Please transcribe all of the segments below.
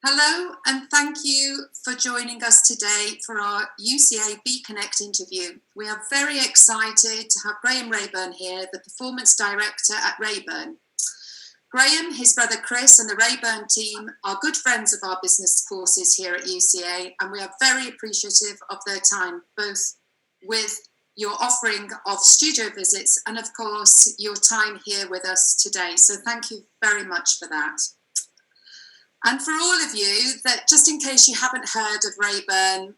Hello, and thank you for joining us today for our UCA B-Connect interview. We are very excited to have Graeme Raeburn here, the Performance Director at Raeburn. Graeme, his brother Chris, and the Raeburn team are good friends of our business courses here at UCA, and we are very appreciative of their time, both with your offering of studio visits and, of course, your time here with us today. So thank you very much for that. And for all of you, that just in case you haven't heard of Raeburn,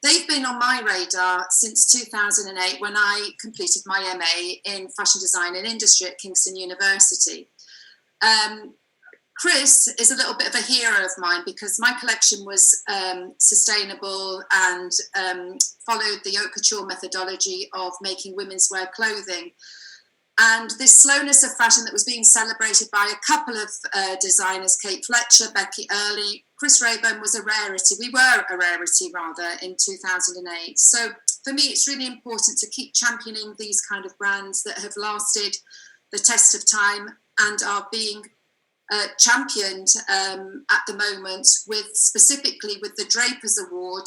they've been on my radar since 2008 when I completed my MA in Fashion Design and Industry at Kingston University. Chris is a little bit of a hero of mine because my collection was sustainable and followed the haute couture methodology of making women's wear clothing. And this slowness of fashion that was being celebrated by a couple of designers, Kate Fletcher, Becky Early, Chris Raeburn was a rarity. We were a rarity, rather, in 2008. So for me, it's really important to keep championing these kind of brands that have lasted the test of time and are being championed at the moment, with specifically with the Drapers Award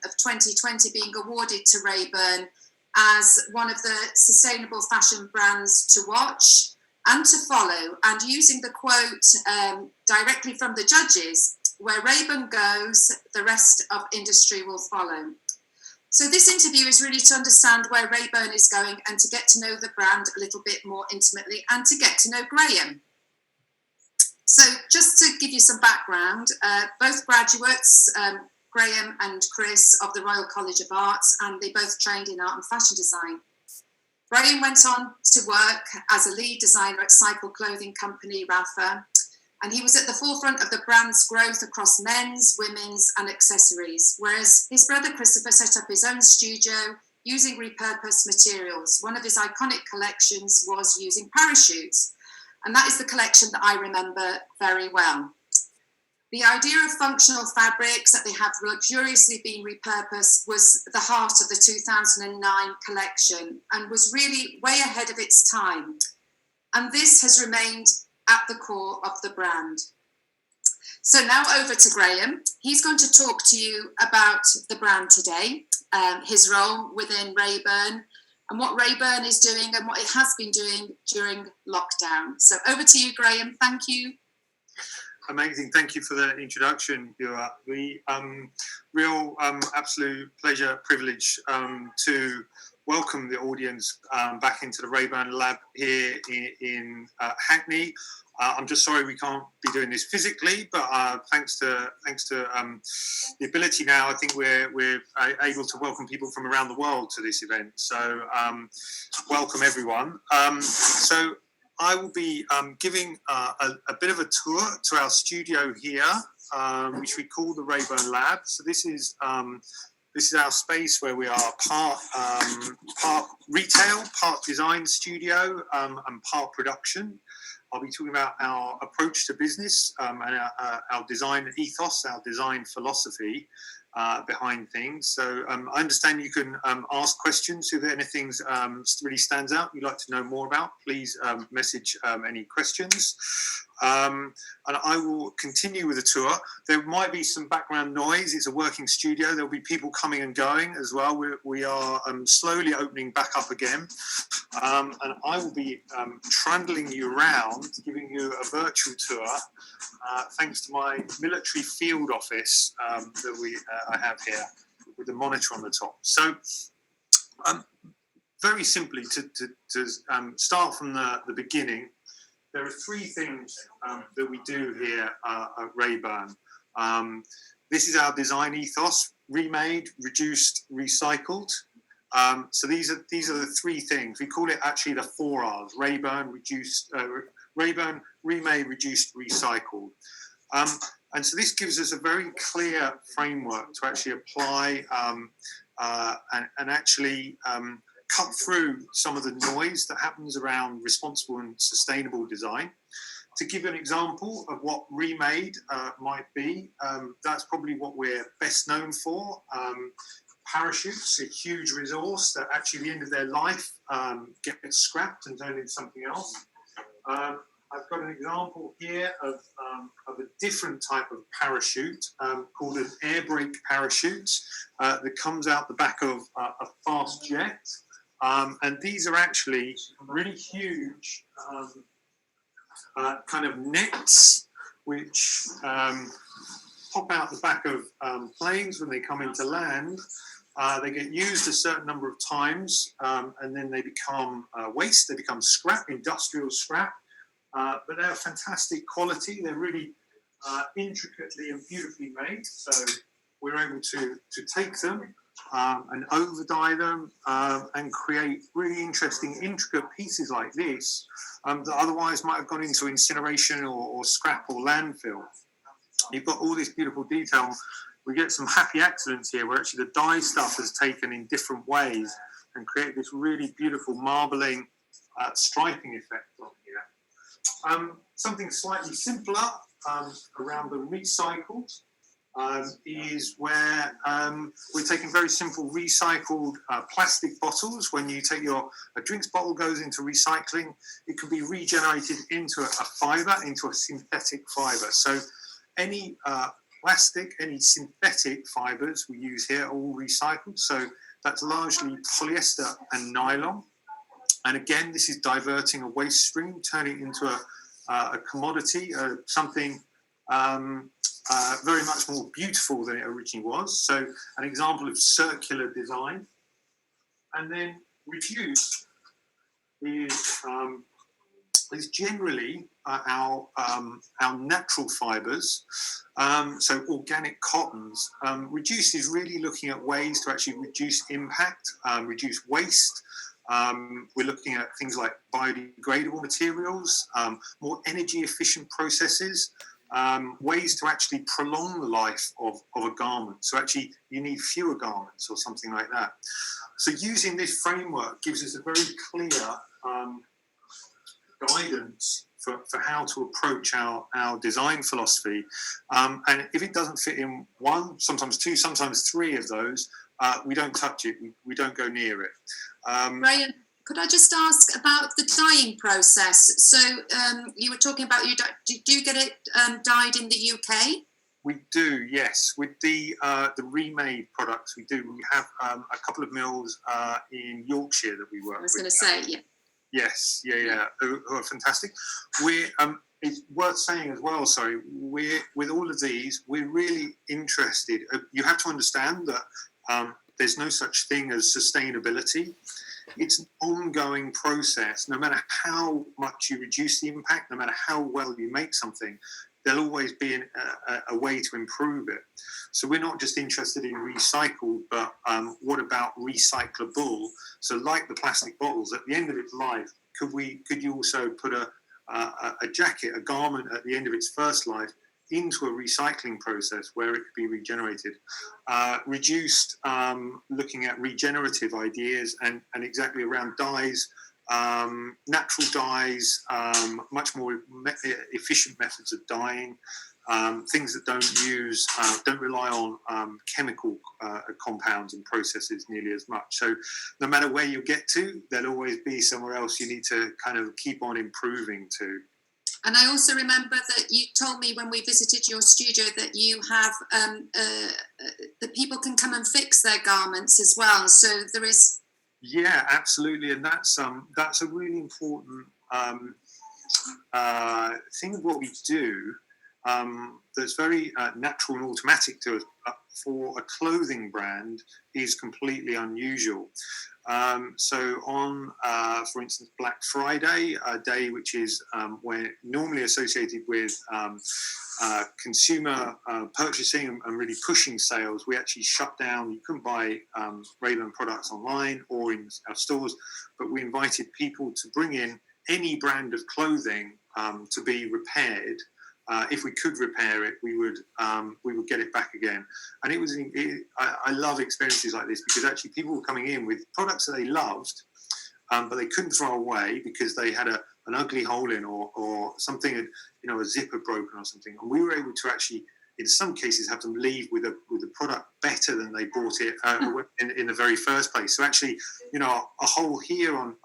of 2020 being awarded to Raeburn as one of the sustainable fashion brands to watch and to follow, and using the quote directly from the judges, where Raeburn goes, the rest of industry will follow. So this interview is really to understand where Raeburn is going and to get to know the brand a little bit more intimately and to get to know Graeme. So just to give you some background, both graduates, Graeme and Chris, of the Royal College of Arts, and they both trained in art and fashion design. Graeme went on to work as a lead designer at cycle clothing company Rafa, and he was at the forefront of the brand's growth across men's, women's and accessories, whereas his brother Christopher set up his own studio using repurposed materials. One of his iconic collections was using parachutes, and that is the collection that I remember very well. The idea of functional fabrics that they have luxuriously been repurposed was the heart of the 2009 collection and was really way ahead of its time. And this has remained at the core of the brand. So now over to Graeme. He's going to talk to you about the brand today, his role within Raeburn, and what Raeburn is doing and what it has been doing during lockdown. So over to you, Graeme. Thank you. Amazing. Thank you for the introduction, Ewa. Real absolute pleasure, privilege to welcome the audience back into the Raeburn Lab here in Hackney. I'm just sorry we can't be doing this physically, but thanks to the ability now, I think we're able to welcome people from around the world to this event. So welcome everyone. So I will be giving a bit of a tour to our studio here, which we call the Raeburn Lab. So this is our space where we are part retail, part design studio, and part production. I'll be talking about our approach to business and our design ethos, our design philosophy behind things. So I understand you can ask questions. If anything really stands out you'd like to know more about, please message any questions. And I will continue with the tour. There might be some background noise. It's a working studio. There'll be people coming and going as well. We are slowly opening back up again. And I will be trundling you around, giving you a virtual tour, thanks to my military field office that I have here with the monitor on the top. So very simply, to start from the beginning, there are three things that we do here at Raeburn. This is our design ethos: remade, reduced, recycled. So these are the three things. We call it actually the 4 R's: Raeburn, Raeburn, remade, reduced, recycled. And so this gives us a very clear framework to actually apply and actually cut through some of the noise that happens around responsible and sustainable design. To give an example of what remade might be, that's probably what we're best known for. Parachutes, a huge resource that actually at the end of their life gets scrapped and turned into something else. I've got an example here of a different type of parachute called an air brake parachute that comes out the back of a fast jet. And these are actually really huge kind of nets which pop out the back of planes when they come into land. They get used a certain number of times and then they become waste, they become scrap, industrial scrap. But they're fantastic quality. They're really intricately and beautifully made. So we're able to take them and over dye them and create really interesting, intricate pieces like this that otherwise might have gone into incineration or scrap or landfill. You've got all this beautiful detail. We get some happy accidents here where actually the dye stuff is taken in different ways and create this really beautiful marbling striping effect on here. Something slightly simpler around the recycled is where we're taking very simple recycled plastic bottles. When you take a drinks bottle goes into recycling, it can be regenerated into a fibre, into a synthetic fibre. So any plastic, any synthetic fibres we use here are all recycled. So that's largely polyester and nylon. And again, this is diverting a waste stream, turning it into a commodity, something very much more beautiful than it originally was. So an example of circular design. And then reduce is generally our natural fibres, so organic cottons. Reduce is really looking at ways to actually reduce impact, reduce waste. We're looking at things like biodegradable materials, more energy efficient processes, ways to actually prolong the life of a garment. So actually you need fewer garments or something like that. So using this framework gives us a very clear guidance for how to approach our design philosophy. And if it doesn't fit in one, sometimes two, sometimes three of those, we don't touch it, we don't go near it. Ryan, could I just ask about the dyeing process? So you were talking about, do you get it dyed in the UK? We do, yes. With the remade products, we do. We have a couple of mills in Yorkshire that we work with. I was going to say, yeah. Yes, yeah, who are fantastic. It's worth saying as well, with all of these, we're really interested. You have to understand that there's no such thing as sustainability. It's an ongoing process. No matter how much you reduce the impact, no matter how well you make something, there'll always be a way to improve it. So we're not just interested in recycled, but what about recyclable? So like the plastic bottles, at the end of its life, could you also put a jacket, a garment at the end of its first life into a recycling process where it could be regenerated? Reduced, looking at regenerative ideas and exactly around dyes, natural dyes, much more efficient methods of dyeing, things that don't rely on chemical compounds and processes nearly as much. So no matter where you get to, there'll always be somewhere else you need to kind of keep on improving to. And I also remember that you told me when we visited your studio that you have that people can come and fix their garments as well. So there is. Yeah, absolutely, and that's a really important thing of what we do. That's very natural and automatic to us, but for a clothing brand is completely unusual. So on, for instance, Black Friday, a day which is when normally associated with consumer purchasing and really pushing sales, we actually shut down. You couldn't buy Raeburn products online or in our stores, but we invited people to bring in any brand of clothing to be repaired. If we could repair it, we would get it back again. And I love experiences like this because actually people were coming in with products that they loved, but they couldn't throw away because they had an ugly hole in or something, a zipper broken or something. And we were able to actually, in some cases, have them leave with a product better than they bought it in the very first place. So actually, a hole here on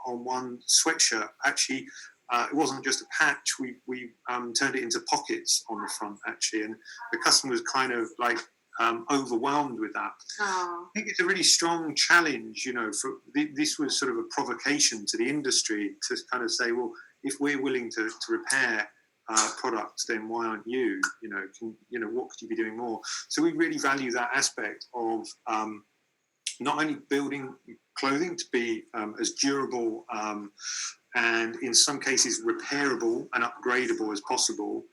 one sweatshirt actually it wasn't just a patch. We turned it into pockets on the front, actually, and the customer was kind of like overwhelmed with that. Oh. I think it's a really strong challenge, this was sort of a provocation to the industry to kind of say, well, if we're willing to repair products, then why aren't you? What could you be doing more? So we really value that aspect of not only building clothing to be as durable and in some cases repairable and upgradable as possible,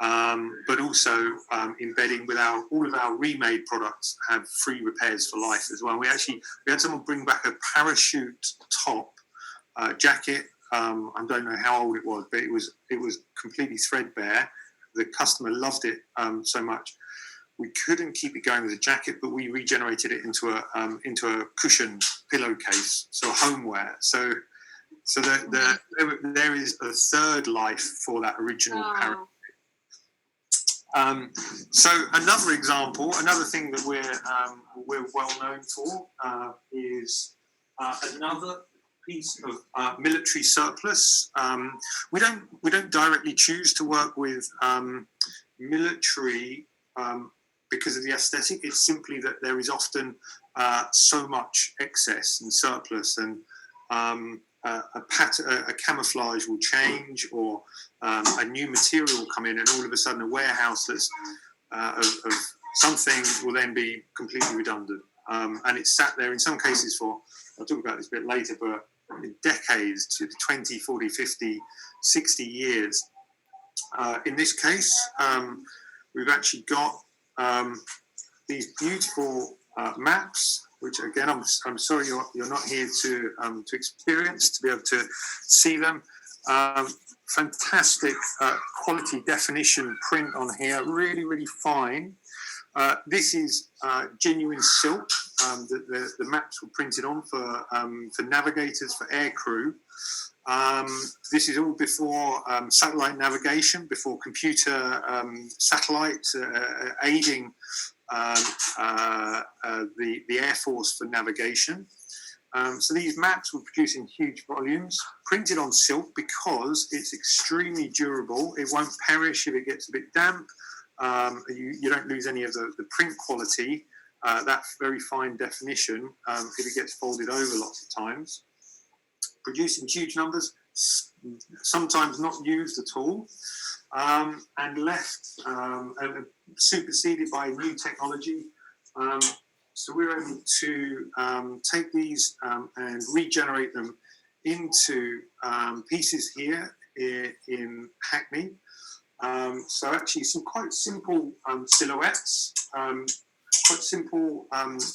but also embedding with all of our remade products have free repairs for life as well. We had someone bring back a parachute top jacket. I don't know how old it was, but it was completely threadbare. The customer loved it so much. We couldn't keep it going with a jacket, but we regenerated it into a cushion pillowcase, so homeware. So there is a third life for that original parachute. So another example, another thing that we're well known for is another piece of military surplus. We don't directly choose to work with military because of the aesthetic. It's simply that there is often so much excess and surplus, and a camouflage will change, or a new material will come in, and all of a sudden a warehouse that's of something will then be completely redundant, and it's sat there in some cases for, I'll talk about this a bit later, but decades, to 20, 40, 50, 60 years. In this case, we've actually got these beautiful maps, which again, I'm sorry you're not here to experience, to be able to see them. Fantastic quality definition print on here, really, really fine. This is genuine silk that the maps were printed on for navigators, for aircrew. This is all before satellite navigation, before computer satellites aiding the Air Force for navigation. So these maps were produced in huge volumes, printed on silk because it's extremely durable. It won't perish if it gets a bit damp. You don't lose any of the print quality, that very fine definition, if it gets folded over lots of times. Produced in huge numbers, sometimes not used at all, and left superseded by new technology. So we're able to take these and regenerate them into pieces here in Hackney. So actually some quite simple silhouettes, quite simple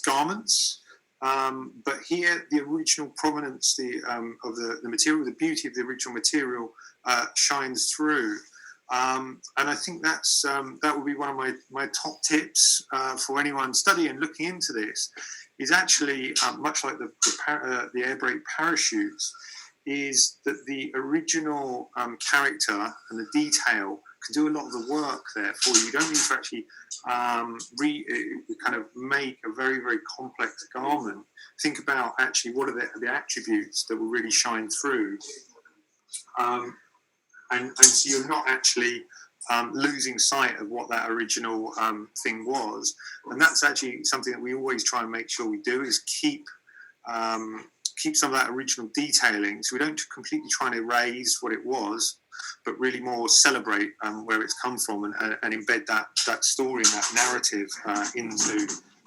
garments, but here the original provenance of the material, the beauty of the original material shines through. And I think that would be one of my top tips for anyone studying and looking into this, is actually much like the air brake parachutes, is that the original character and the detail can do a lot of the work there for you. You don't need to actually kind of make a very, very complex garment. Think about actually what are the attributes that will really shine through. And so you're not actually losing sight of what that original thing was. And that's actually something that we always try and make sure we do, is keep some of that original detailing. So we don't completely try and erase what it was, but really more celebrate where it's come from and embed that story and that narrative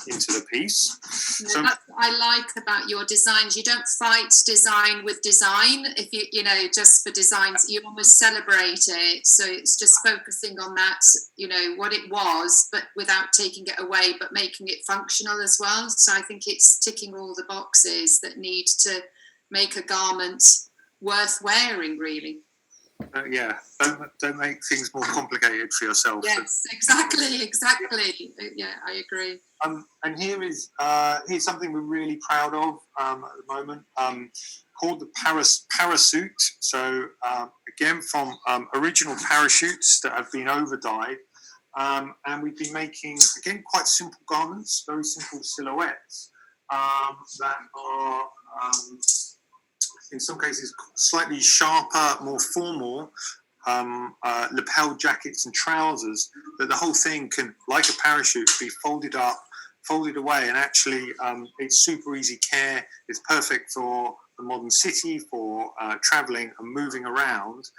into the piece. So that's what I like about your designs. You don't fight design with design. If you just for designs, you almost celebrate it. So it's just focusing on that, what it was, but without taking it away, but making it functional as well. So I think it's ticking all the boxes that need to make a garment worth wearing, really. Yeah, don't make things more complicated for yourself. Yes, exactly. Yeah, I agree. And here's something we're really proud of at the moment, called the parasuit. So again, from original parachutes that have been over-dyed, and we've been making, again, quite simple garments, very simple silhouettes that are in some cases, slightly sharper, more formal lapel jackets and trousers, that the whole thing can, like a parachute, be folded up, folded away, and actually it's super easy care. It's perfect for the modern city, for traveling and moving around.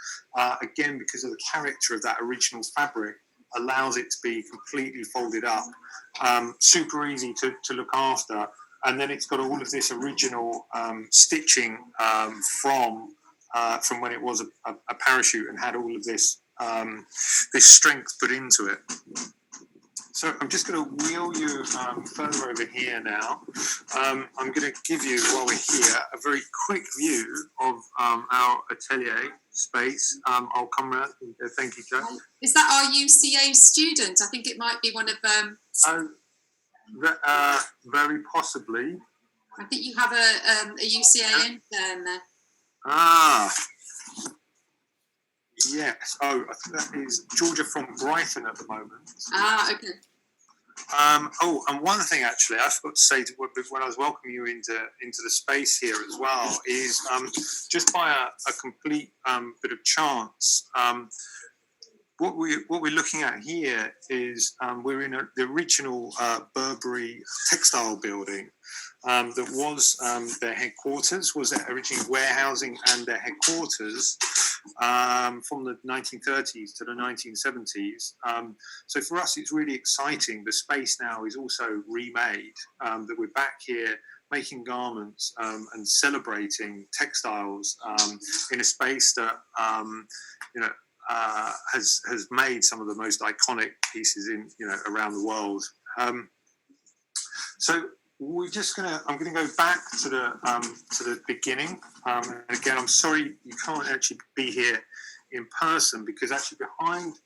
Again, because of the character of that original fabric, allows it to be completely folded up, super easy to look after. And then it's got all of this original stitching from when it was a parachute, and had all of this this strength put into it. So I'm just going to wheel you further over here now. I'm going to give you, while we're here, a very quick view of our atelier space. I'll come around. Thank you, Joe. Is that our UCA student? I think it might be one of them. Very possibly. I think you have a UCA intern there. Ah, yes. Oh, I think that is Georgia from Brighton at the moment. Ah, okay. Oh, and one thing actually I forgot to say when I was welcoming you into the space here as well is just by a complete bit of chance. What we're looking at here is we're in the original Burberry textile building that was their headquarters, was their original warehousing and their headquarters from the 1930s to the 1970s. So for us, it's really exciting. The space now is also remade, that we're back here making garments and celebrating textiles in a space that, has made some of the most iconic pieces around the world. So I'm going to go back to the beginning. And again, I'm sorry you can't actually be here in person, because actually behind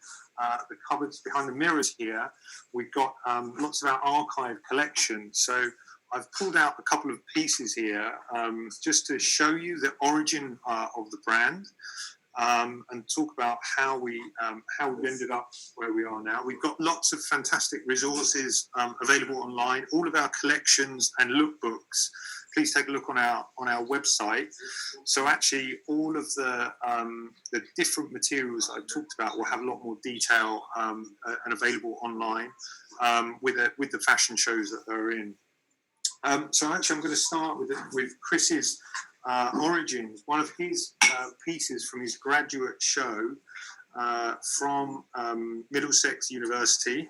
the cupboards, behind the mirrors here, we've got lots of our archive collection. So I've pulled out a couple of pieces here just to show you the origin of the brand. And talk about how we ended up where we are now. We've got lots of fantastic resources available online. All of our collections and lookbooks. Please take a look on our website. So actually, all of the different materials I've talked about will have a lot more detail and available online with the fashion shows that they're in. So actually, I'm going to start with Chris's origins. One of his pieces from his graduate show from Middlesex University.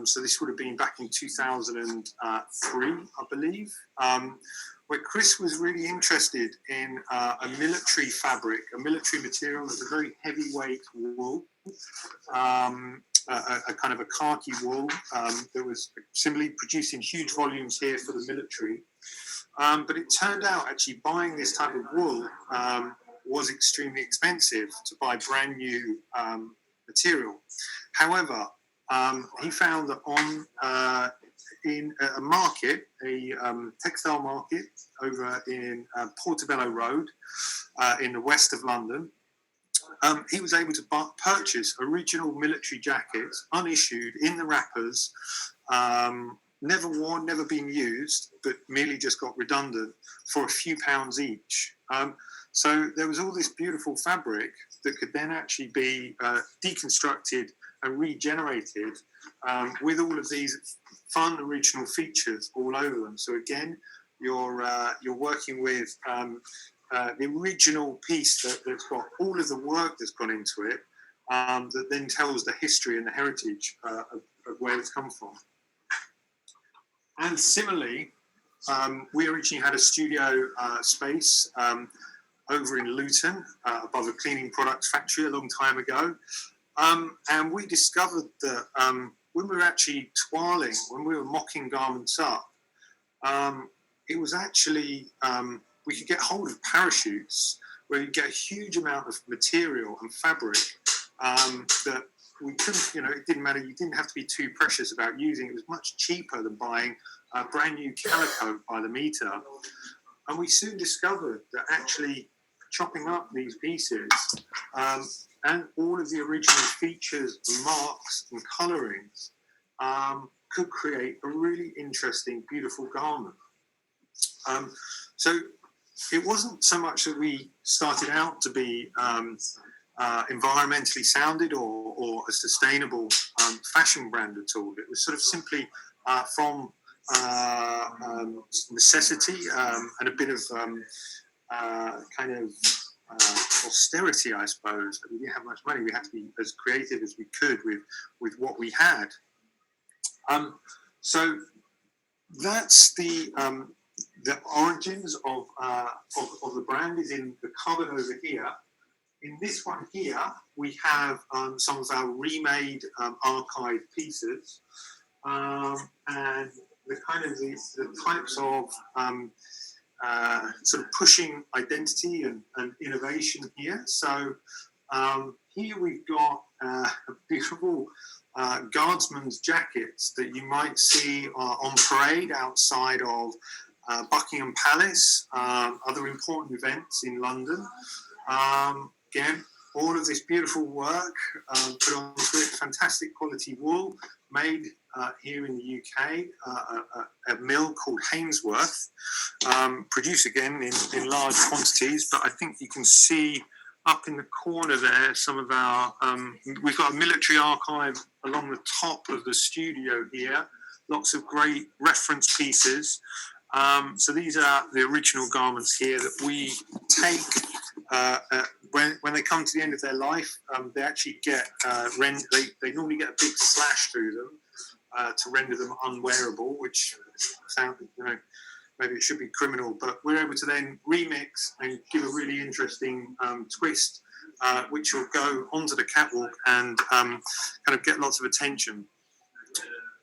So this would have been back in 2003, I believe, where Chris was really interested in a military fabric, a military material that's a very heavyweight wool, a kind of a khaki wool that was similarly produced in huge volumes here for the military. But it turned out actually buying this type of wool was extremely expensive to buy brand new material. However, he found that in a market, a textile market over in Portobello Road in the west of London, he was able to purchase original military jackets, unissued, in the wrappers, never worn, never been used, but merely just got redundant, for a few pounds each. So there was all this beautiful fabric that could then actually be deconstructed and regenerated with all of these fun original features all over them. So again, you're working with the original piece that's got all of the work that's gone into it, that then tells the history and the heritage of where it's come from. And similarly, we originally had a studio space over in Luton, above a cleaning products factory a long time ago. And we discovered that when we were actually toiling, when we were mocking garments up, it was actually, we could get hold of parachutes where you get a huge amount of material and fabric that we couldn't, it didn't matter. You didn't have to be too precious about using. It was much cheaper than buying a brand new calico by the meter. And we soon discovered that actually chopping up these pieces and all of the original features and marks and colorings could create a really interesting, beautiful garment. So it wasn't so much that we started out to be environmentally sounded or a sustainable fashion brand at all. It was sort of simply from necessity and a bit of kind of austerity, I suppose. We didn't have much money. We had to be as creative as we could with what we had. So that's the origins of the brand is in the cupboard over here. In this one here, we have some of our remade archive pieces, and the kind of the types of sort of pushing identity and innovation here. So here we've got a beautiful guardsman's jackets that you might see on parade outside of Buckingham Palace, other important events in London. Again, all of this beautiful work put on this fantastic quality wool made here in the UK, a mill called Hainsworth, produced again in large quantities, but I think you can see up in the corner there some of our, we've got a military archive along the top of the studio here, lots of great reference pieces. So these are the original garments here that we take when they come to the end of their life. They actually get they normally get a big slash through them to render them unwearable, which sounds, maybe it should be criminal, but we're able to then remix and give a really interesting twist, which will go onto the catwalk and kind of get lots of attention.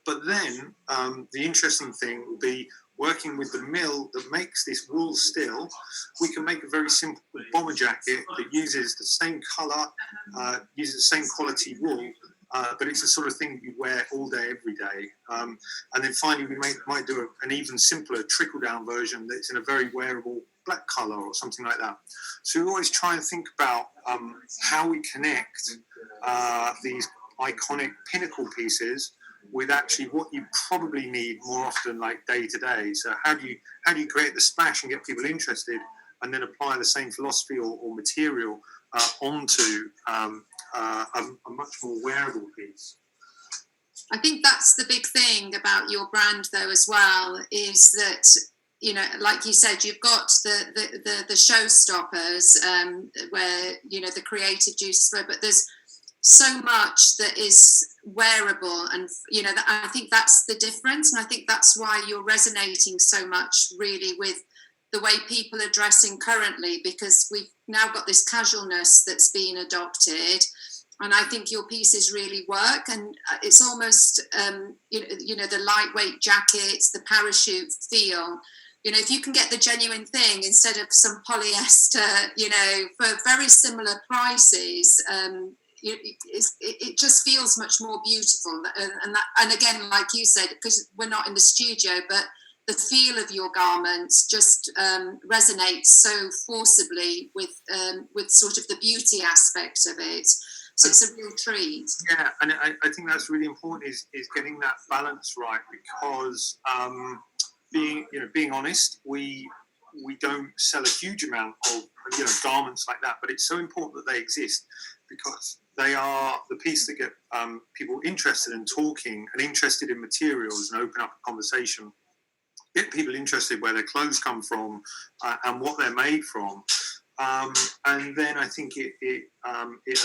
But then the interesting thing will be working with the mill that makes this wool still. We can make a very simple bomber jacket that uses the same colour, uses the same quality wool, but it's the sort of thing you wear all day, every day. And then finally, we might do an even simpler trickle-down version that's in a very wearable black colour or something like that. So we always try and think about how we connect these iconic pinnacle pieces with actually what you probably need more often, like day to day. So how do you create the splash and get people interested, and then apply the same philosophy or material onto a much more wearable piece? I think that's the big thing about your brand, though, as well, is that, like you said, you've got the showstoppers where the creative juices flow, but there's so much that is wearable, and I think that's the difference, and I think that's why you're resonating so much really with the way people are dressing currently, because we've now got this casualness that's been adopted, and I think your pieces really work. And it's almost the lightweight jackets, the parachute feel, if you can get the genuine thing instead of some polyester, for very similar prices, it just feels much more beautiful. And again, like you said, because we're not in the studio, but the feel of your garments just resonates so forcibly with sort of the beauty aspect of it. So it's a real treat. Yeah, and I think that's really important is getting that balance right, because being honest, we don't sell a huge amount of garments like that, but it's so important that they exist, because they are the piece that get people interested in talking and interested in materials and open up a conversation, get people interested where their clothes come from and what they're made from. And then I think it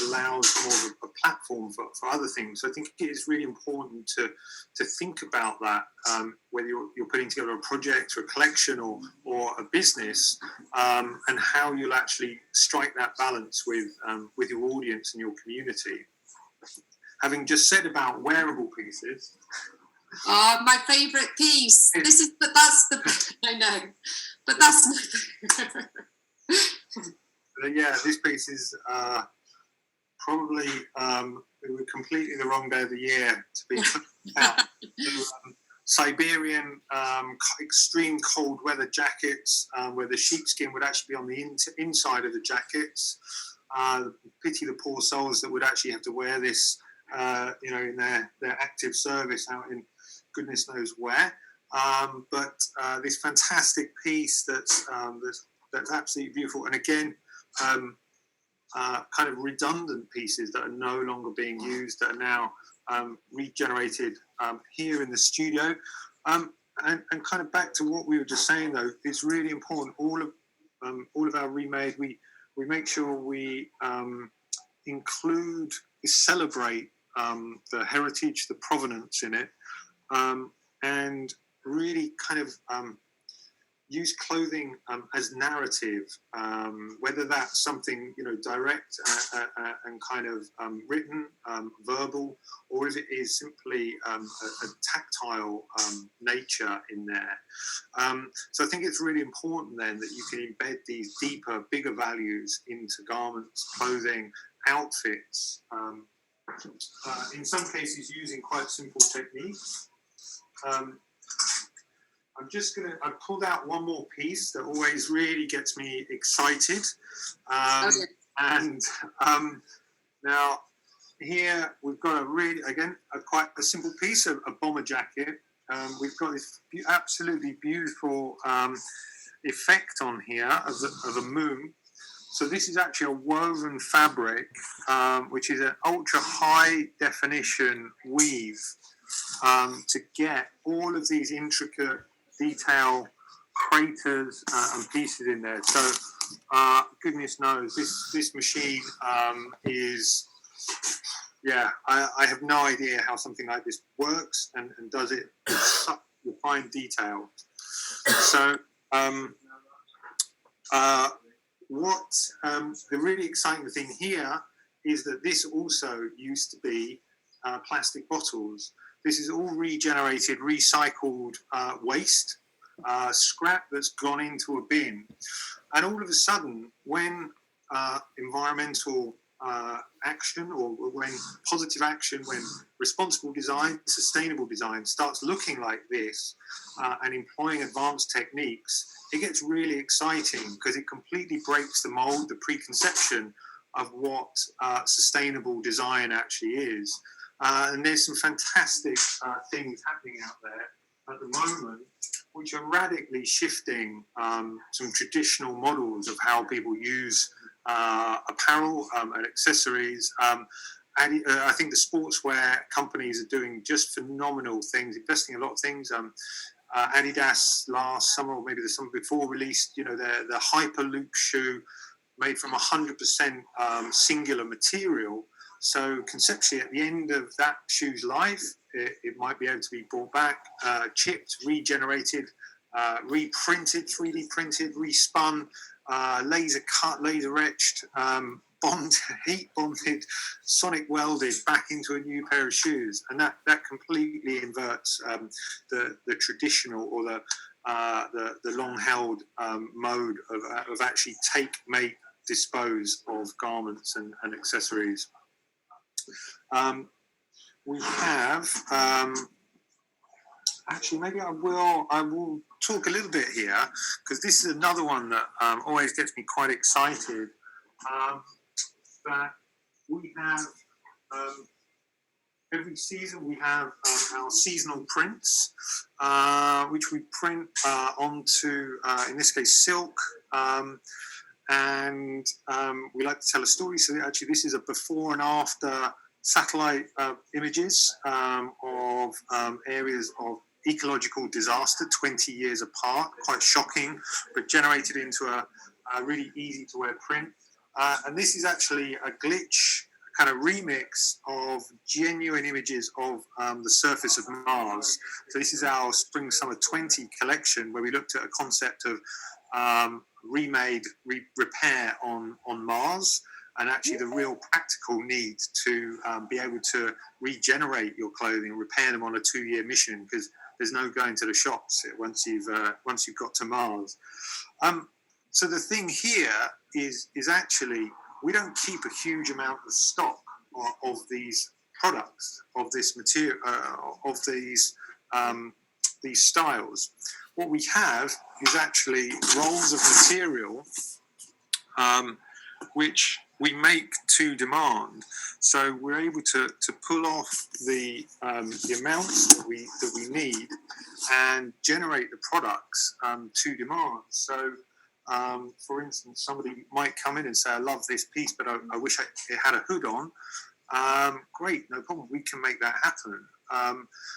allows more of a platform for other things. So I think it is really important to think about that, whether you're putting together a project or a collection or a business, and how you'll actually strike that balance with your audience and your community. Having just said about wearable pieces. Oh, my favourite piece. I know, but that's my yeah, this piece is probably we were completely the wrong day of the year to be put out. Siberian extreme cold weather jackets, where the sheepskin would actually be on the inside of the jackets. Pity the poor souls that would actually have to wear this, in their active service out in goodness knows where. But this fantastic piece that's that's absolutely beautiful. And again, kind of redundant pieces that are no longer being used, that are now regenerated here in the studio. And kind of back to what we were just saying, though, it's really important. All of our remade, we make sure we include, we celebrate the heritage, the provenance in it, and really kind of use clothing as narrative, whether that's something, you know, direct and kind of written, verbal, or if it is simply a tactile nature in there. So I think it's really important then that you can embed these deeper, bigger values into garments, clothing, outfits, in some cases using quite simple techniques. I've pulled out one more piece that always really gets me excited. Now here we've got quite a simple piece of a bomber jacket. We've got this absolutely beautiful effect on here of a moon. So this is actually a woven fabric, which is an ultra high definition weave to get all of these intricate detail craters and pieces in there. So goodness knows this machine is, I have no idea how something like this works and does it with such refined detail. So the really exciting thing here is that this also used to be plastic bottles. This is all regenerated, recycled waste, scrap that's gone into a bin. And all of a sudden, when environmental action, or when positive action, when responsible design, sustainable design starts looking like this and employing advanced techniques, it gets really exciting because it completely breaks the mold, the preconception of what sustainable design actually is. And there's some fantastic things happening out there at the moment, which are radically shifting some traditional models of how people use apparel and accessories. And I think the sportswear companies are doing just phenomenal things, investing a lot of things. Adidas last summer, or maybe the summer before, released, you know, the Hyperloop shoe made from 100% singular material. So conceptually, at the end of that shoe's life, it might be able to be brought back, chipped, regenerated, reprinted, 3D printed, respun, laser cut, laser etched, heat bonded, sonic welded back into a new pair of shoes, and that completely inverts the traditional or the long held mode of actually take, make, dispose of garments and accessories. We have actually, maybe I will talk a little bit here, because this is another one that always gets me quite excited. That we have every season we have our seasonal prints, which we print onto, in this case, silk. And we like to tell a story. So actually, this is a before and after satellite images of areas of ecological disaster 20 years apart. Quite shocking, but generated into a really easy to wear print. And this is actually a glitch kind of remix of genuine images of the surface of Mars. So this is our Spring Summer 20 collection, where we looked at a concept of repair on Mars, and actually the real practical need to be able to regenerate your clothing, repair them on a 2-year mission, because there's no going to the shops once you've got to Mars. So the thing here is actually we don't keep a huge amount of stock of these products, of this material, of these styles. What we have is actually rolls of material which we make to demand. So we're able to pull off the amounts that we need and generate the products to demand. So For instance, somebody might come in and say, I love this piece, but I wish it had a hood on. Great, no problem. We can make that happen.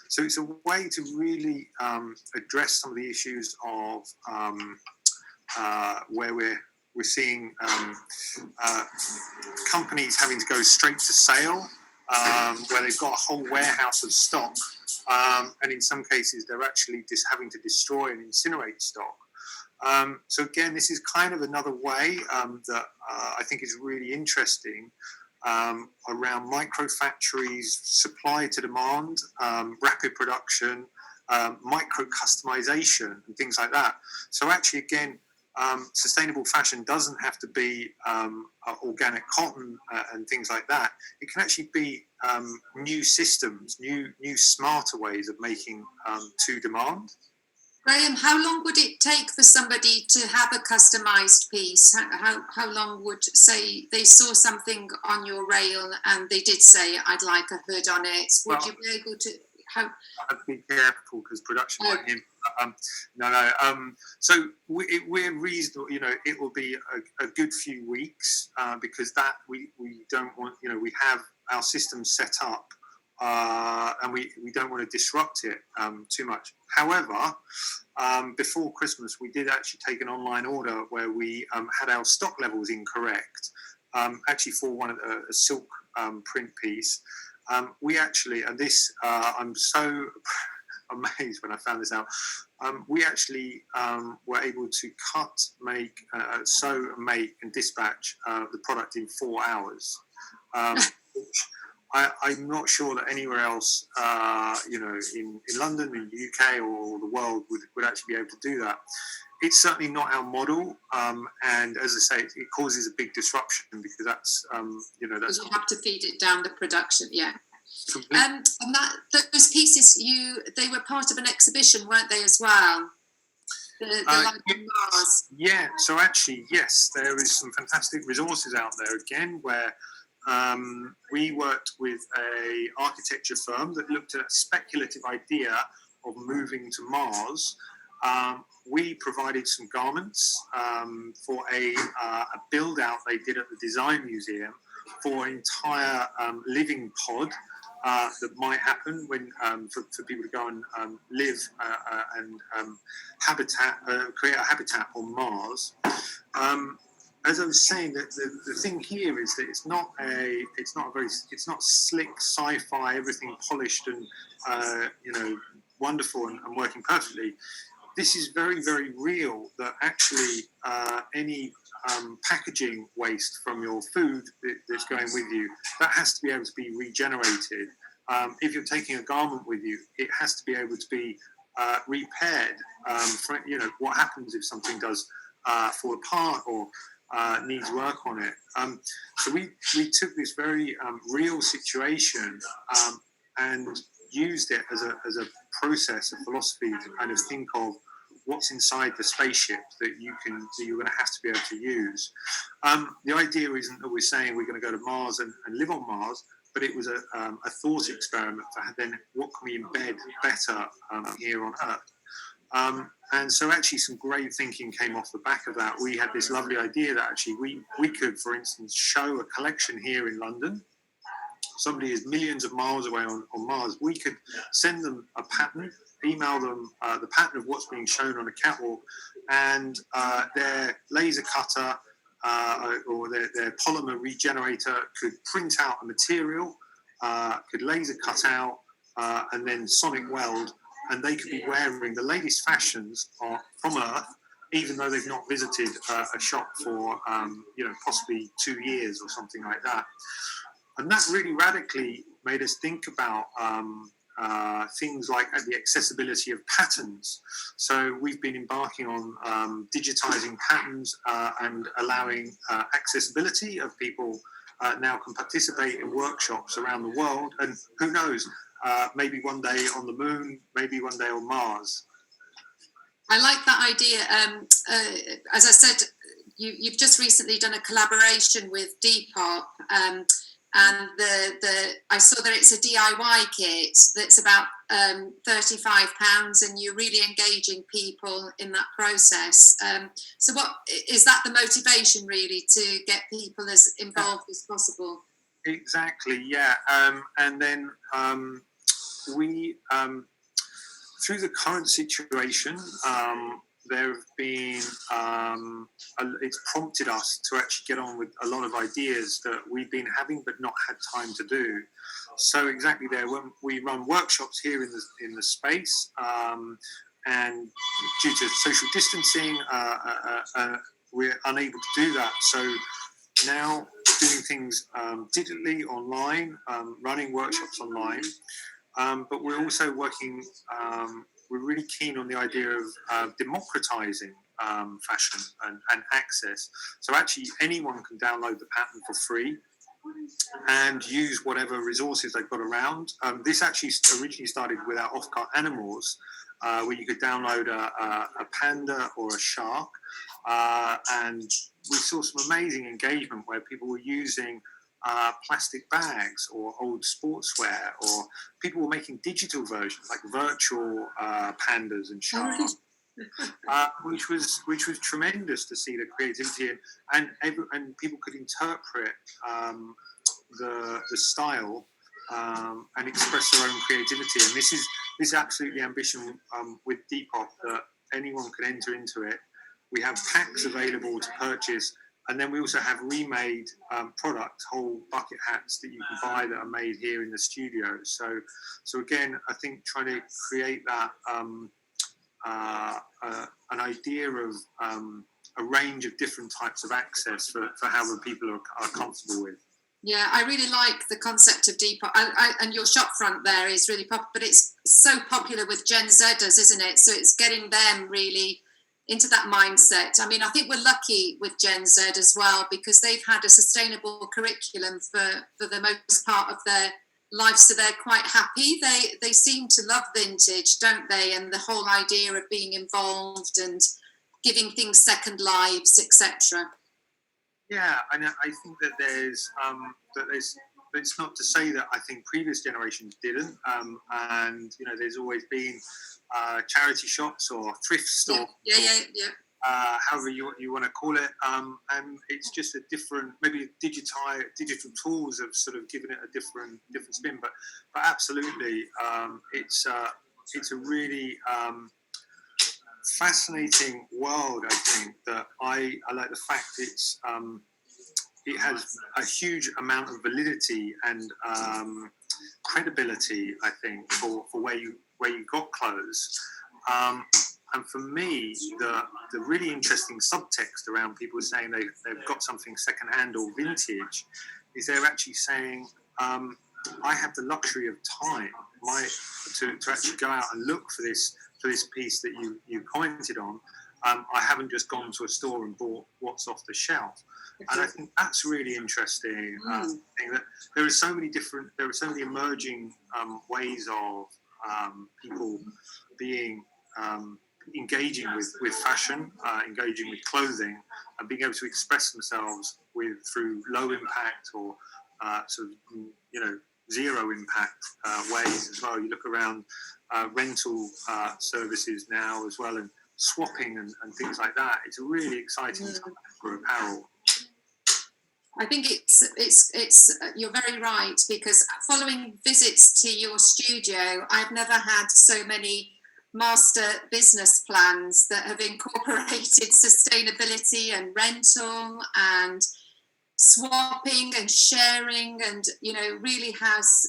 So it's a way to really address some of the issues of where we're seeing companies having to go straight to sale, where they've got a whole warehouse of stock, and in some cases they're actually just having to destroy and incinerate stock. So again, this is kind of another way that I think is really interesting, around micro factories, supply to demand, rapid production, micro customization and things like that. So actually, again, sustainable fashion doesn't have to be organic cotton and things like that. It can actually be new systems, new smarter ways of making to demand. Graeme, how long would it take for somebody to have a customised piece? How long would, say, they saw something on your rail and they did say, I'd like a hood on it? Would you be able to... I'd be careful because production might hit. So we're reasonable. It will be a good few weeks because that we don't want. We have our system set up, and we don't want to disrupt it too much. However, before Christmas, we did actually take an online order where we had our stock levels incorrect. Actually, for one of a silk print piece. We actually, and this, I'm so amazed when I found this out, we actually were able to sew, make and dispatch the product in 4 hours. Which I'm not sure that anywhere else, in London, in the UK or the world would actually be able to do that. It's certainly not our model, and as I say, it causes a big disruption because that's. You have to feed it down the production, yeah. And those pieces, they were part of an exhibition, weren't they, as well? The Life on Mars. Yeah. So actually, yes, there is some fantastic resources out there again where. We worked with a architecture firm that looked at a speculative idea of moving to Mars. We provided some garments for a build out they did at the Design Museum for an entire living pod that might happen when for people to go and live and create a habitat on Mars. As I was saying, the thing here is that it's not slick sci-fi, everything polished and wonderful and working perfectly. This is very, very real. That actually any packaging waste from your food that's going with you, that has to be able to be regenerated. If you're taking a garment with you, it has to be able to be repaired. What happens if something does fall apart or needs work on it. So we took this very real situation and used it as a process, a philosophy to kind of think of what's inside the spaceship that you're going to have to be able to use. The idea isn't that we're saying we're going to go to Mars and live on Mars, but it was a thought experiment for then what can we embed better here on Earth. And so actually some great thinking came off the back of that. We had this lovely idea that actually we could, for instance, show a collection here in London. Somebody is millions of miles away on Mars. We could send them a pattern, email them the pattern of what's being shown on a catwalk, and their laser cutter or their polymer regenerator could print out a material, could laser cut out, and then sonic weld, and they could be wearing the latest fashions from Earth, even though they've not visited a shop for possibly 2 years or something like that. And that really radically made us think about things like the accessibility of patterns. So we've been embarking on digitizing patterns and allowing accessibility of people now can participate in workshops around the world, and who knows, maybe one day on the moon, maybe one day on Mars. I like that idea. As I said, you've just recently done a collaboration with Depop, And I saw that it's a DIY kit that's about £35, and you're really engaging people in that process. So what is that the motivation really, to get people as involved as possible? Exactly, yeah. And then we, through the current situation, there have been, it's prompted us to actually get on with a lot of ideas that we've been having but not had time to do. So exactly there, when we run workshops here in the space, and due to social distancing, we're unable to do that. So now doing things digitally online, running workshops online, but we're also working. We're really keen on the idea of democratizing fashion and access. So actually anyone can download the pattern for free and use whatever resources they've got around. This actually originally started with our off-cart animals, where you could download a panda or a shark, and we saw some amazing engagement where people were using plastic bags or old sportswear, or people were making digital versions like virtual pandas and sharks, which was tremendous to see the creativity, and people could interpret the style and express their own creativity. And this is absolutely ambition with Depop, that anyone can enter into it. We have packs available to purchase. And then we also have remade products, whole bucket hats that you can buy that are made here in the studio. So again, I think trying to create that an idea of a range of different types of access for however people are comfortable with. Yeah, I really like the concept of Depop, and your shop front there is really popular, but it's so popular with Gen Zers, isn't it? So it's getting them really into that mindset. I mean, I think we're lucky with Gen Z as well, because they've had a sustainable curriculum for the most part of their life, so they're quite happy. They seem to love vintage, don't they? And the whole idea of being involved and giving things second lives, etc. Yeah, and I think that there's it's not to say that I think previous generations didn't, and there's always been charity shops or thrift stores, however you want to call it, and it's just a different, maybe digital tools have sort of given it a different spin, but absolutely, it's a really fascinating world. I think that I like the fact it has a huge amount of validity and credibility, I think, for where you got clothes. And for me, the really interesting subtext around people saying they've got something secondhand or vintage is they're actually saying, I have the luxury of time to actually go out and look for this piece that you commented on. I haven't just gone to a store and bought what's off the shelf. And I think that's really interesting. That there are so many emerging ways of people being engaging with fashion, engaging with clothing, and being able to express themselves through low impact or sort of zero impact ways as well. You look around rental services now as well, and swapping and things like that. It's a really exciting time for apparel. I think it's you're very right, because following visits to your studio, I've never had so many master business plans that have incorporated sustainability and rental and swapping and sharing, and really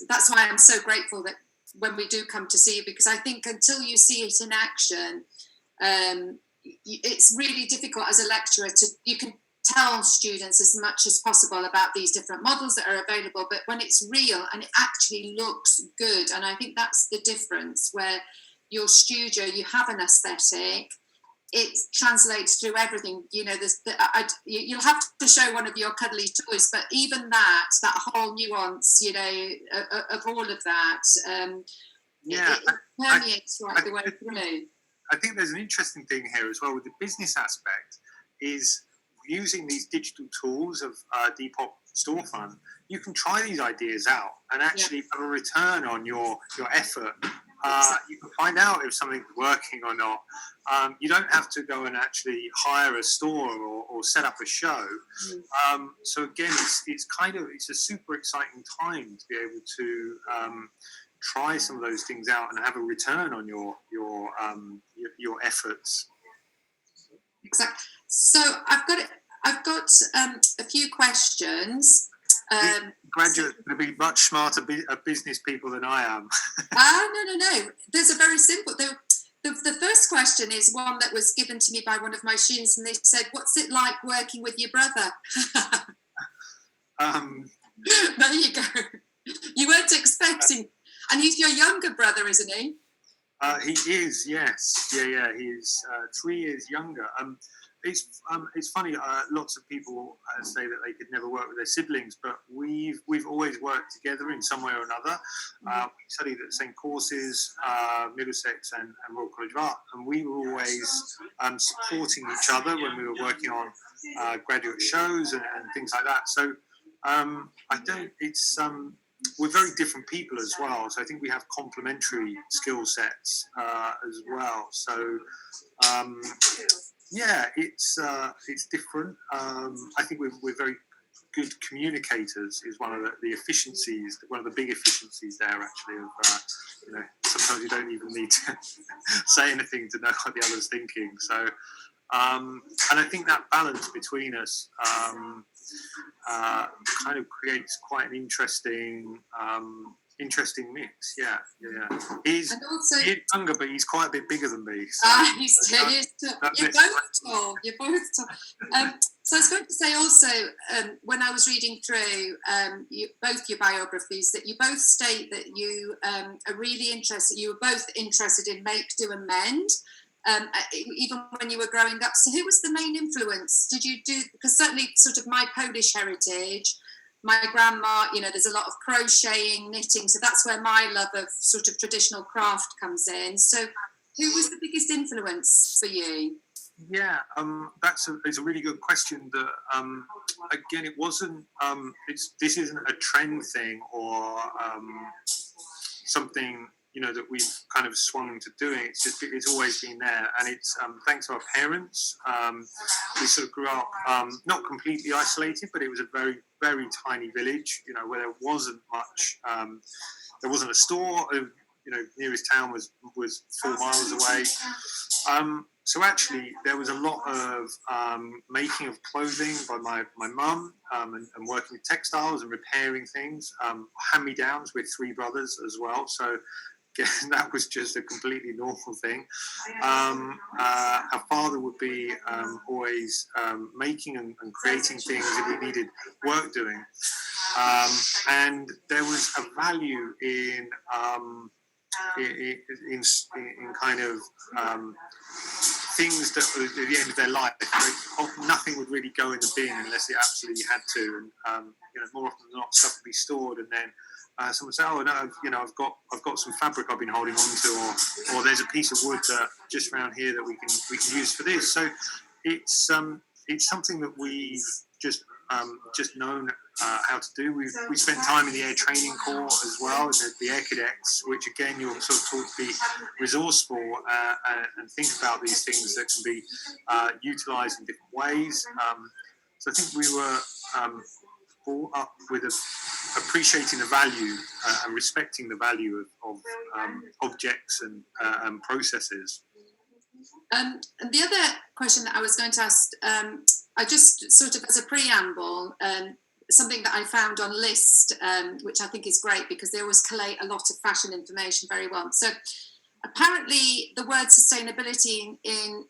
that's why I'm so grateful that when we do come to see you, because I think until you see it in action, it's really difficult as a lecturer you can tell students as much as possible about these different models that are available, but when it's real and it actually looks good, and I think that's the difference, where your studio, you have an aesthetic, it translates through everything. You'll have to show one of your cuddly toys, but even that whole nuance, of all of that, it permeates right the way through. I think there's an interesting thing here as well with the business aspect, is using these digital tools of Depop storefront, you can try these ideas out and actually have a return on your effort. You can find out if something's working or not. You don't have to go and actually hire a store or set up a show. So again, it's a super exciting time to be able to try some of those things out and have a return on your efforts. Exactly. So I've got a few questions. Graduates are going to be much smarter business people than I am. No. There's a very simple. The first question is one that was given to me by one of my students, and they said, "What's it like working with your brother?" There you go. You weren't expecting, and he's your younger brother, isn't he? He is, yes. Yeah. He's 3 years younger. It's funny. Lots of people say that they could never work with their siblings, but we've always worked together in some way or another. We studied at the same courses, Middlesex and Royal College of Art, and we were always supporting each other when we were working on graduate shows and things like that. So we're very different people as well. So I think we have complementary skill sets as well. So. It's different. I think we're very good communicators. Is one of the efficiencies, one of the big efficiencies there actually. Of sometimes you don't even need to say anything to know what the other's thinking. So, and I think that balance between us kind of creates quite an interesting mix. Yeah. He's younger, but he's quite a bit bigger than me. So you're both tall. So I was going to say also, when I was reading through both your biographies, that you both state that you are really interested. You were both interested in make, do, and mend. Even when you were growing up. So who was the main influence? Did you do? Because certainly, sort of my Polish heritage. My grandma, there's a lot of crocheting, knitting, so that's where my love of sort of traditional craft comes in. So who was the biggest influence for you? Yeah, it's a really good question. That again, it wasn't. This isn't a trend thing or something that we've kind of swung to doing. It's always been there, and it's thanks to our parents. We sort of grew up not completely isolated, but it was a very, very tiny village. Where there wasn't much. There wasn't a store. Nearest town was 4 miles away. So actually, there was a lot of making of clothing by my mum and working with textiles and repairing things. Hand-me-downs with 3 brothers as well. So that was just a completely normal thing. Our father would be always making and creating things if we needed work doing. And there was a value in kind of things that at the end of their life, nothing would really go in the bin unless it absolutely had to. And more often than not, stuff would be stored, and then someone would say, "Oh no, I've got some fabric I've been holding on to, or there's a piece of wood just around here that we can use for this." So it's something that we've just known how to do. We spent time in the air training corps as well, and the air cadets, which again you're sort of taught to be resourceful and think about these things that can be utilised in different ways. So I think we were brought up with appreciating the value and respecting the value of objects and processes. And the other question that I was going to ask, I just sort of as a preamble, something that I found on List, which I think is great because they always collate a lot of fashion information very well. So apparently the word sustainability in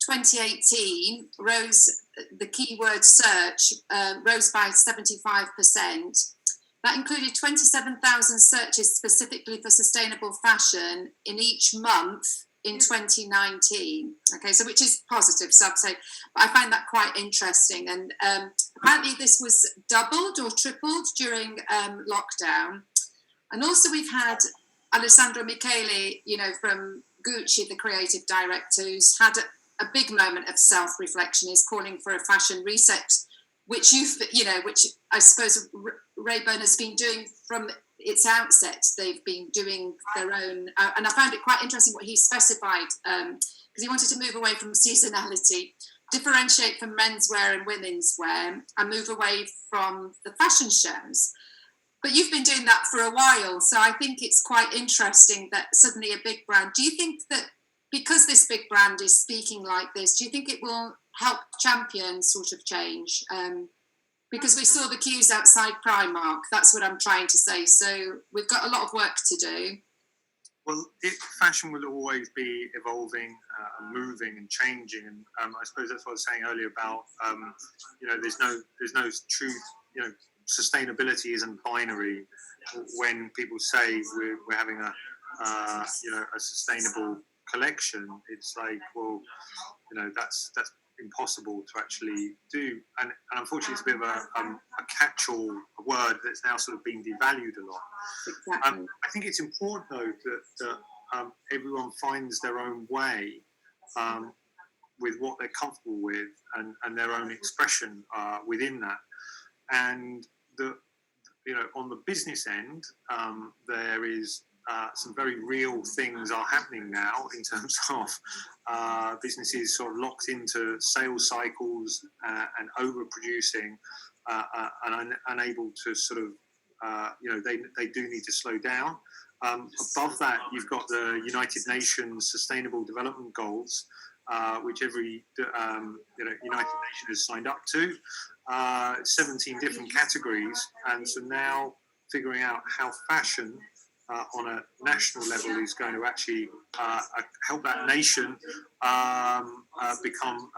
2018 the keyword search rose by 75%. That included 27,000 searches specifically for sustainable fashion in each month in 2019. Okay, so which is positive, so I'd say, but I find that quite interesting. And apparently this was doubled or tripled during lockdown. And also we've had Alessandro Michele, from Gucci, the creative director, who's had a big moment of self-reflection. He's calling for a fashion reset which which I suppose Raeburn has been doing from its outset. They've been doing their own, and I found it quite interesting what he specified, because he wanted to move away from seasonality, differentiate from menswear and women's wear, and move away from the fashion shows. But you've been doing that for a while, so I think it's quite interesting that suddenly a big brand. Do you think that because this big brand is speaking like this, do you think it will help champion sort of change? Because we saw the queues outside Primark, that's what I'm trying to say. So we've got a lot of work to do. Well, fashion will always be evolving, and moving and changing, and I suppose that's what I was saying earlier about there's no truth. Sustainability isn't binary. When people say we're having a sustainable collection, it's like, well, that's impossible to actually do, and unfortunately it's a bit of a catch-all word that's now sort of being devalued a lot. Exactly. I think it's important though that everyone finds their own way with what they're comfortable with, and their own expression within that. And on the business end, there is some very real things are happening now in terms of businesses sort of locked into sales cycles and overproducing and unable to sort of, they do need to slow down. Above that, you've got the United Nations Sustainable Development Goals, which every United Nation has signed up to, 17 different categories, and so now figuring out how fashion on a national level is going to actually help that nation become,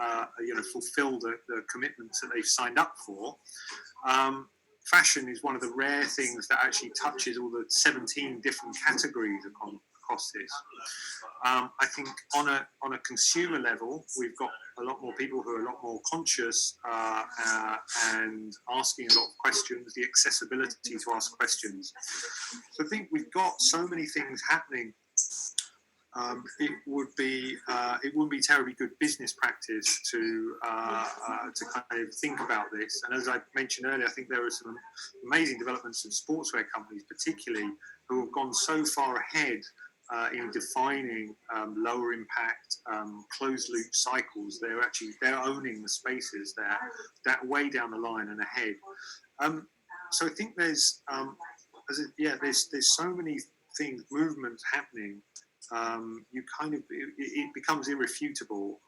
fulfill the commitments that they've signed up for. Fashion is one of the rare things that actually touches all the 17 different categories across this. I think on a consumer level, we've got a lot more people who are a lot more conscious and asking a lot of questions, the accessibility to ask questions. So I think we've got so many things happening. It wouldn't be terribly good business practice to kind of think about this. And as I mentioned earlier, I think there are some amazing developments of sportswear companies, particularly, who have gone so far ahead in defining lower impact closed loop cycles. They're owning the spaces. They're way down the line and ahead. So I think there's so many things, movements happening. It becomes irrefutable,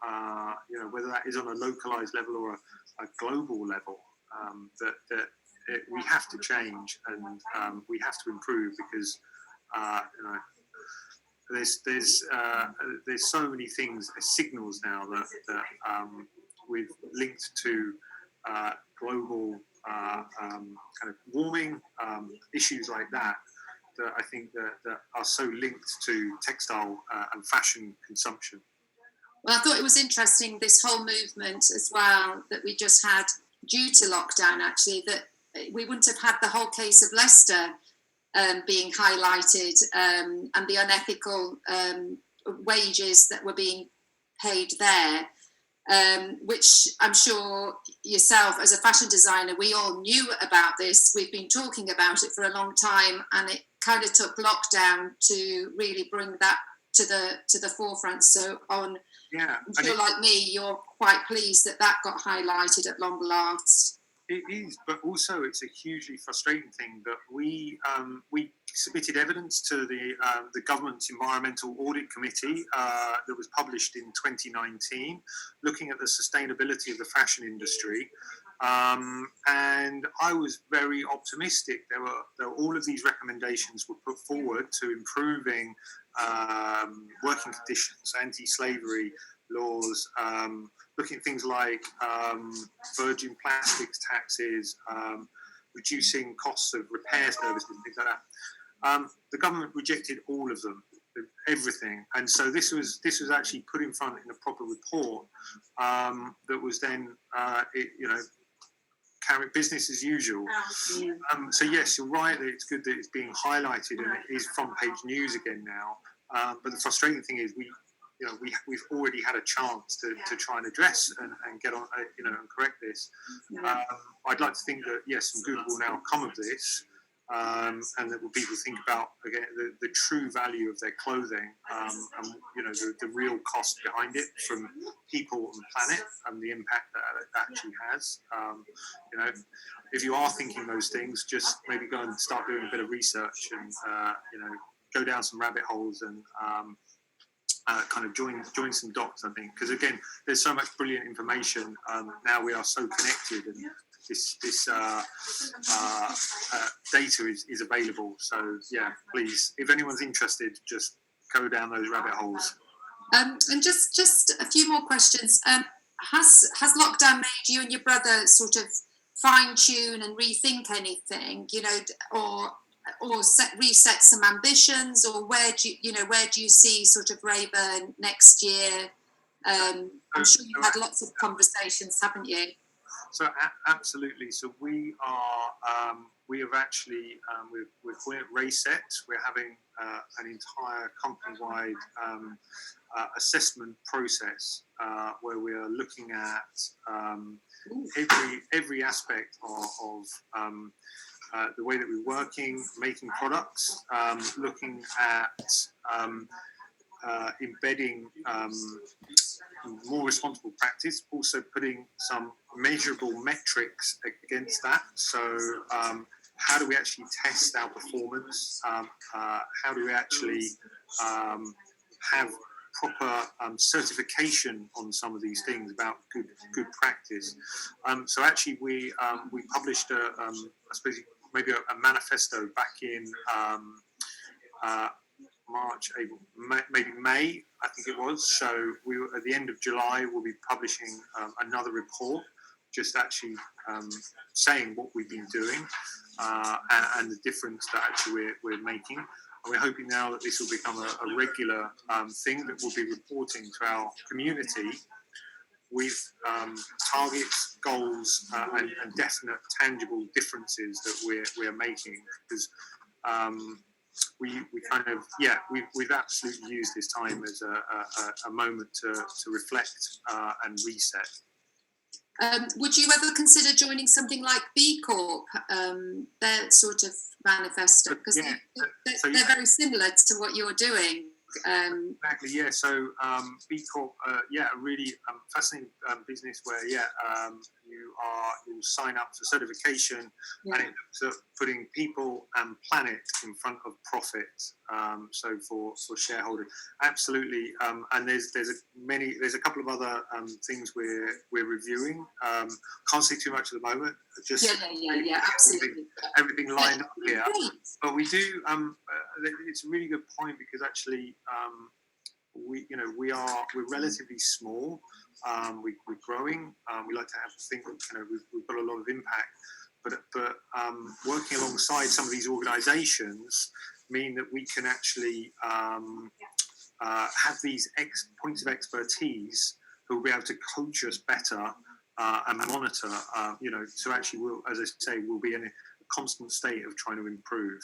whether that is on a localized level or a global level, that we have to change, and we have to improve, because there's so many things, signals now that we've linked to global kind of warming, issues like that I think that are so linked to textile and fashion consumption. Well, I thought it was interesting, this whole movement as well that we just had due to lockdown, actually, that we wouldn't have had the whole case of Leicester being highlighted, and the unethical wages that were being paid there, which I'm sure yourself as a fashion designer, we all knew about this. We've been talking about it for a long time, and it kind of took lockdown to really bring that to the forefront. So I'm sure, like me, you're quite pleased that got highlighted at long last. It is, but also it's a hugely frustrating thing that we submitted evidence to the government's Environmental Audit Committee that was published in 2019, looking at the sustainability of the fashion industry. And I was very optimistic. There were all of these recommendations were put forward to improving working conditions, anti-slavery laws, looking at things like virgin plastics taxes, reducing costs of repair services, things like that. The government rejected all of them, everything, and so this was actually put in front in a proper report that was then carry business as usual. So yes, you're right that it's good that it's being highlighted and it is front page news again now. But the frustrating thing is we've already had a chance to try and address and get on, and correct this. I'd like to think that yes, some good will now come of this, and that will people think about again the true value of their clothing, and the real cost behind it from people and planet, and the impact that it actually has. If you are thinking those things, just maybe go and start doing a bit of research and go down some rabbit holes and kind of join some dots, I think, because again, there's so much brilliant information. Now we are so connected, and this data is available. So yeah, please, if anyone's interested, just go down those rabbit holes. And just a few more questions. Has lockdown made you and your brother sort of fine tune and rethink anything? Or reset some ambitions, or where do you see sort of Raeburn next year? I'm sure you've had lots of conversations, haven't you? So absolutely. So we have actually we're calling it Reset. We're having an entire company-wide assessment process where we are looking at every aspect of the way that we're working, making products, looking at embedding more responsible practice, also putting some measurable metrics against that. So how do we actually test our performance? How do we actually have proper certification on some of these things about good practice? So actually we published I suppose maybe a manifesto back in March, April, maybe May, I think it was. So we were, at the end of July, we'll be publishing another report, just actually saying what we've been doing and the difference that actually we're making. And we're hoping now that this will become a regular thing that we'll be reporting to our community with targets, goals, and definite, tangible differences that we're making. Because we kind of we've absolutely used this time as a moment to reflect and reset. Would you ever consider joining something like B Corp, their sort of manifesto? Because they're very similar to what you're doing. Exactly, yeah. So B Corp, a really fascinating business where you'll sign up for certification, and it's putting people and planet in front of profit. So for shareholders, absolutely. And there's a couple of other things we're reviewing. Can't say too much at the moment. Just absolutely. Everything lined up here, but we do. It's a really good point because actually. We're relatively small. We're growing. We like to think that we've got a lot of impact. But working alongside some of these organisations mean that we can actually have these points of expertise who will be able to coach us better and monitor. So actually, as I say, we'll be in a constant state of trying to improve.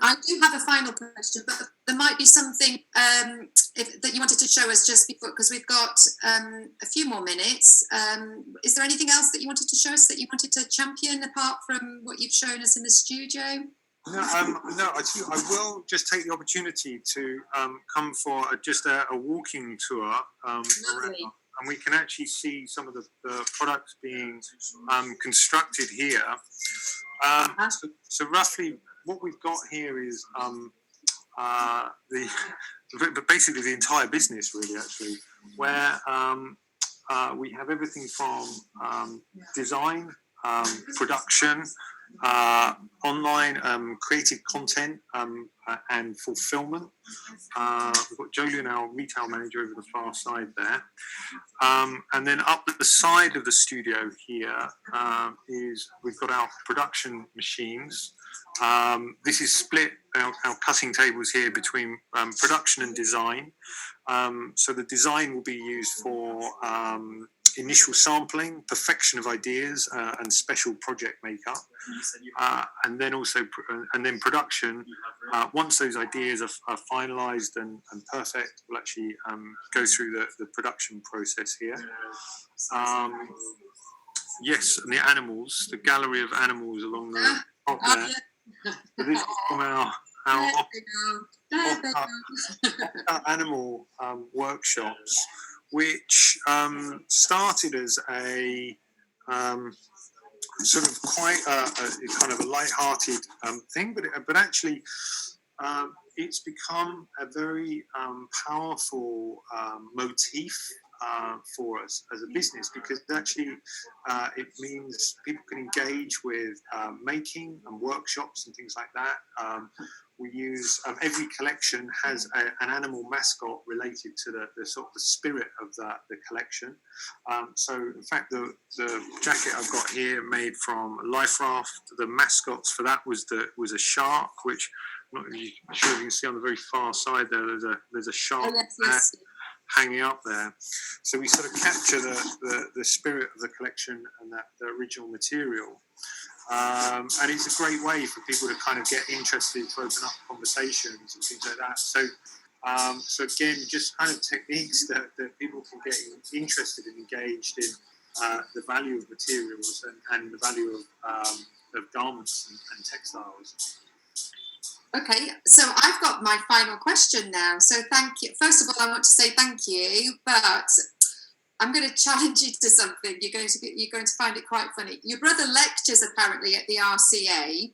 I do have a final question, but there might be something that you wanted to show us just before, because we've got a few more minutes. Is there anything else that you wanted to show us that you wanted to champion apart from what you've shown us in the studio? No. I will just take the opportunity to come for just a walking tour around, and we can actually see some of the products being constructed here. So roughly. What we've got here is basically the entire business, really, actually, where we have everything from design, production, online creative content, and fulfillment. We've got Jolien, our retail manager, over the far side there. And then up at the side of the studio here we've got our production machines. This is split, our cutting tables here, between production and design. So the design will be used for initial sampling, perfection of ideas, and special project makeup, and then also and then production. Once those ideas are finalised and perfect, we'll actually go through the production process here. Yes, and the animals, the gallery of animals along the top there. So this is from our animal workshops, which started as a sort of quite a kind of a light-hearted thing, but actually it's become a very powerful motif for us as a business, because actually it means people can engage with making and workshops and things like that. We use every collection has an animal mascot related to the sort of the spirit of the collection. So in fact, the jacket I've got here made from life raft. The mascots for that was a shark, which I'm not really sure if you can see on the very far side there. There's a shark. Oh, yes. Hanging up there, so we sort of capture the spirit of the collection and the original material, and it's a great way for people to kind of get interested, to open up conversations and things like that. So again, just kind of techniques that people can get interested and engaged in the value of materials and the value of garments and textiles. Okay, so I've got my final question now. So thank you. First of all, I want to say thank you, but I'm going to challenge you to something. You're going to find it quite funny. Your brother lectures apparently at the RCA.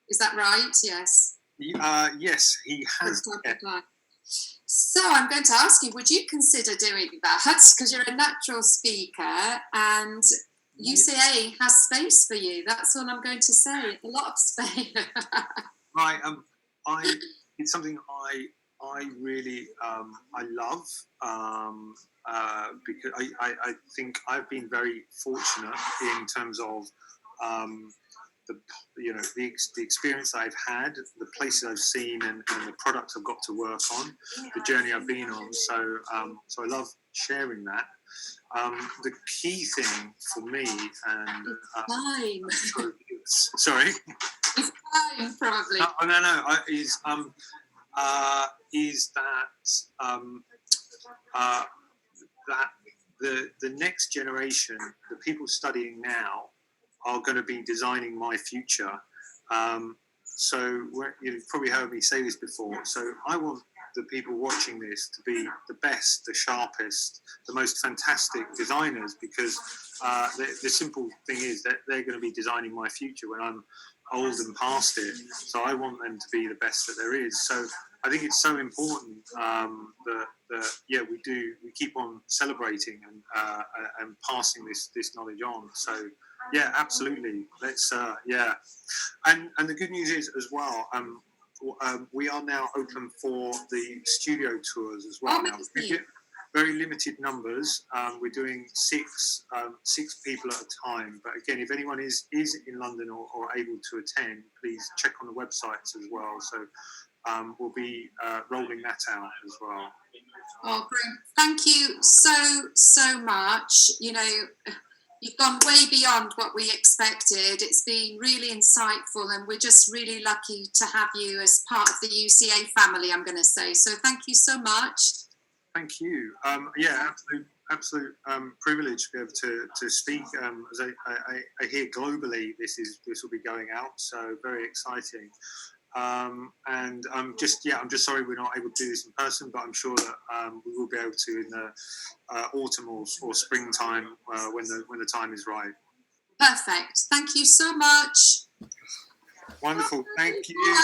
Is that right? Yes. Yes, he has. Yeah. So I'm going to ask you: would you consider doing that? Because you're a natural speaker and UCA has space for you. That's all I'm going to say. A lot of space. Right, it's something I really I love, because I think I've been very fortunate in terms of the experience I've had, the places I've seen, and the products I've got to work on, the journey I've been on. So I love sharing that. The key thing for me, and time. Sorry. It's time, probably. No. Is that the next generation, the people studying now, are going to be designing my future. So you've probably heard me say this before. So I want the people watching this to be the best, the sharpest, the most fantastic designers, because the simple thing is that they're going to be designing my future when I'm old and past it. So I want them to be the best that there is. So I think it's so important that we keep on celebrating and passing this knowledge on. So yeah, absolutely. Let's and the good news is as well. We are now open for the studio tours as well. Now, very limited numbers. We're doing six people at a time. But again, if anyone is in London or able to attend, please check on the websites as well. So we'll be rolling that out as well. Oh, Graeme, thank you so much. You've gone way beyond what we expected. It's been really insightful, and we're just really lucky to have you as part of the UCA family, I'm going to say. So thank you so much. Thank you. Absolute privilege to be able to speak. As I hear globally, this will be going out, so very exciting. And I'm just sorry we're not able to do this in person, but I'm sure that we will be able to in the autumn or springtime when the time is right. Perfect. Thank you so much. Wonderful. Thank you.